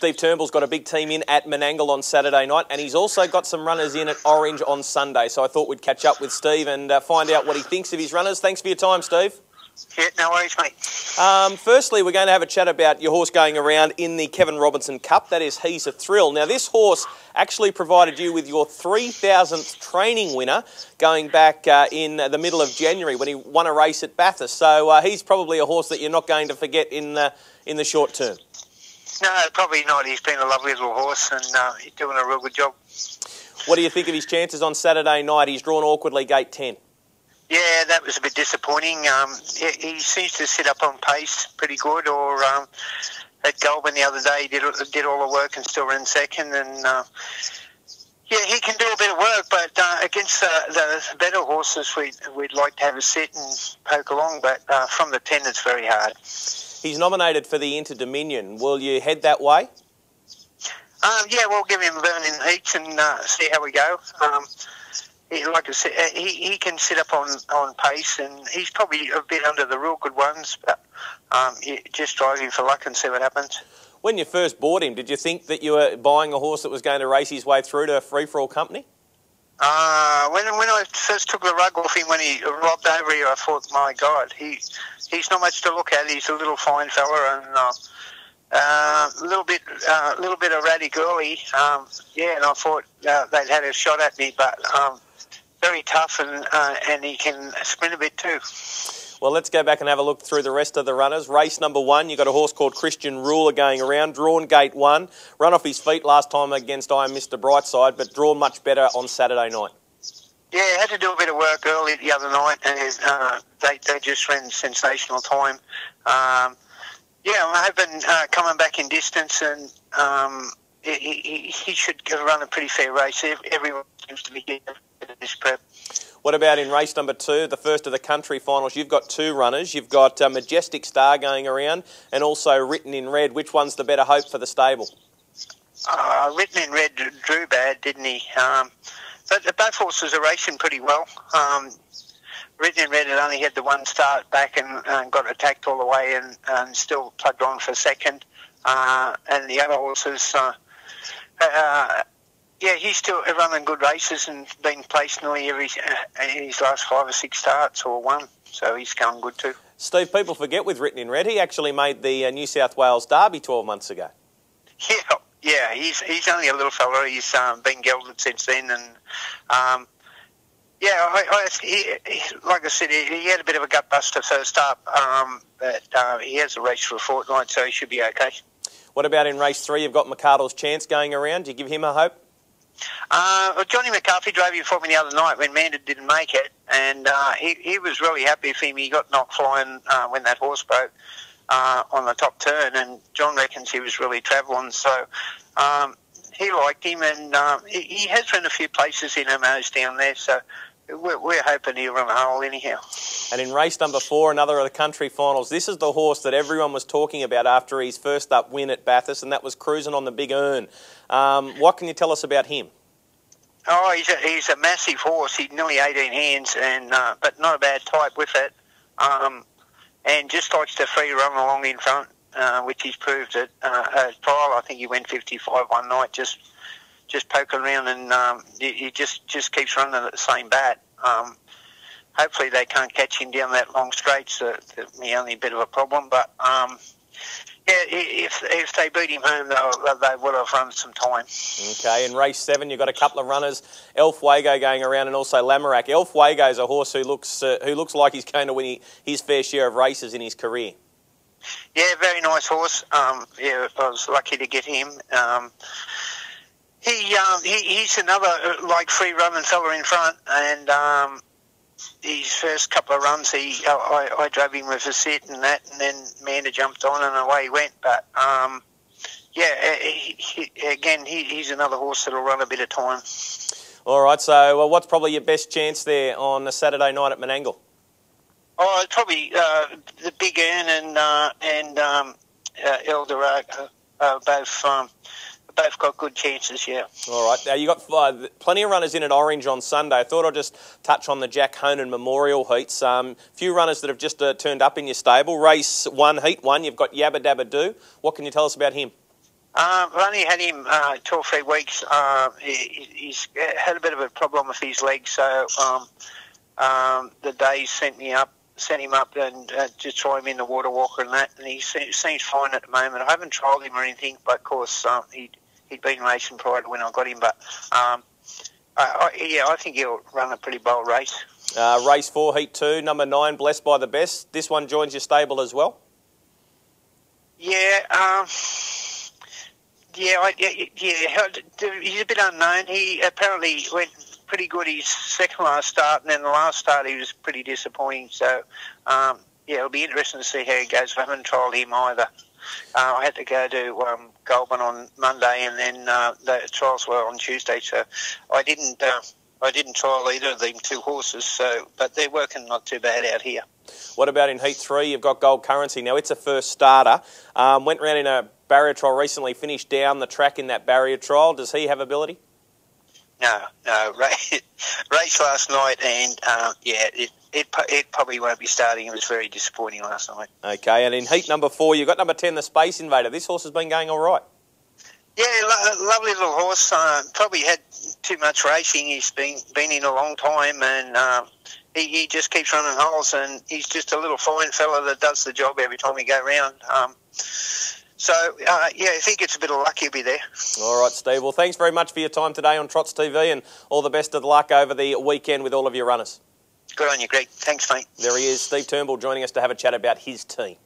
Steve Turnbull's got a big team in at Menangle on Saturday night, and he's also got some runners in at Orange on Sunday. So I thought we'd catch up with Steve and find out what he thinks of his runners. Thanks for your time, Steve. Yeah, no worries, mate. Firstly, we're going to have a chat about your horse going around in the Kevin Robinson Cup. That is He's a Thrill. Now, this horse actually provided you with your 3,000th training winner going back in the middle of January when he won a race at Bathurst. So he's probably a horse that you're not going to forget in the short term. No, probably not. He's been a lovely little horse and he's doing a real good job. What do you think of his chances on Saturday night? He's drawn awkwardly gate 10. Yeah, that was a bit disappointing. He seems to sit up on pace pretty good. Or at Goulburn the other day, he did all the work and still ran second. And yeah, he can do a bit of work, but against the better horses, we'd like to have a sit and poke along. But from the 10, it's very hard. He's nominated for the Inter-Dominion. Will you head that way? Yeah, we'll give him burning heats and see how we go. Like I said, he can sit up on pace, and he's probably a bit under the real good ones, but just drive him for luck and see what happens. When you first bought him, did you think that you were buying a horse that was going to race his way through to a free-for-all company? When I first took the rug off him when he robbed over here, I thought, my God, he's not much to look at. He's a little fine fella and a little bit of ratty girly. Yeah, and I thought they'd had a shot at me, but very tough and he can sprint a bit too. Well, let's go back and have a look through the rest of the runners. Race number 1, you've got a horse called Christian Ruler going around, drawn gate 1, run off his feet last time against I Am Mr. Brightside, but drawn much better on Saturday night. Yeah, had to do a bit of work early the other night, and they just ran sensational time. Yeah, I'm hoping coming back in distance, and he should run a pretty fair race. Everyone seems to be getting this prep. What about in race number 2, the first of the country finals? You've got 2 runners. You've got Majestic Star going around and also Written in Red. Which one's the better hope for the stable? Written in Red drew bad, didn't he? But both horses are racing pretty well. Written in Red had only had the one start back and got attacked all the way and still plugged on for second. And the other horses... yeah, he's still running good races and been placed nearly in his last 5 or 6 starts or one, so he's going good too. Steve, people forget with Written in Red, he actually made the New South Wales Derby 12 months ago. Yeah, he's only a little fella. He's been gelded since then, and yeah, like I said, he had a bit of a gut buster first up, but he has a race for a fortnight, so he should be okay. What about in race 3? You've got McArdle's Chance going around. Do you give him a hope? Johnny McCarthy drove him for me the other night when Manda didn't make it, and he was really happy with him. He got knocked flying when that horse broke on the top turn, and John reckons he was really travelling, so he liked him, and he has run a few places in MOs down there, so we're hoping he'll run a hole anyhow. And in race number 4, another of the country finals, this is the horse that everyone was talking about after his first up win at Bathurst, and that was Cruising on the Big Earn. What can you tell us about him? Oh, he's a massive horse. He's nearly 18 hands, and but not a bad type with it. And just likes to free run along in front, which he's proved at trial. I think he went 55 one night, just poking around, and he just keeps running at the same bat. Hopefully they can't catch him down that long straight, so that's the only bit of a problem. But yeah, if they beat him home, they would have run some time. Okay, in race 7, you've got a couple of runners, Fuego going around and also Lamorak. Fuego is a horse who looks like he's going to win his fair share of races in his career. Yeah, very nice horse. Yeah, I was lucky to get him. He's another like free running fella in front, and his first couple of runs, I drove him with a sit and that, and then Manda jumped on and away he went. But yeah, he's another horse that'll run a bit of time. All right, so what's probably your best chance there on a Saturday night at Menangle? Oh, it's probably the Big Earn and Eldorado, both got good chances, yeah. All right. Now, you got plenty of runners in at Orange on Sunday. I thought I'd just touch on the Jack Honan Memorial heats. Few runners that have just turned up in your stable. Race 1, Heat 1, you've got Yabbadoo. What can you tell us about him? I've only had him 2 or 3 weeks. He's had a bit of a problem with his legs, so the days sent him up and to try him in the water walker and that, and he seems fine at the moment. I haven't trialled him or anything, but of course he'd been racing prior to when I got him. But I think he'll run a pretty bold race. Race 4, Heat 2, number 9, Blessed by the Best. This one joins your stable as well? Yeah, he's a bit unknown. He apparently went pretty good his second last start, and then the last start he was pretty disappointing. So, it'll be interesting to see how he goes. I haven't trialled him either. I had to go to Goulburn on Monday, and then the trials were on Tuesday, so I didn't trial either of them 2 horses. So, but they're working not too bad out here. What about in Heat 3? You've got Gold Currency. Now, it's a first starter. Went round in a barrier trial recently, finished down the track in that barrier trial. Does he have ability? No. Race last night, and it probably won't be starting. It was very disappointing last night. Okay, and in Heat number 4, you've got number 10, the Space Invader. This horse has been going all right. Yeah, lovely little horse. Probably had too much racing. He's been in a long time, and he just keeps running holes, and he's just a little fine fella that does the job every time we go round. I think it's a bit of luck he'll be there. All right, Steve. Well, thanks very much for your time today on Trots TV, and all the best of luck over the weekend with all of your runners. Good on you, Greg. Thanks, mate. There he is, Steve Turnbull, joining us to have a chat about his team.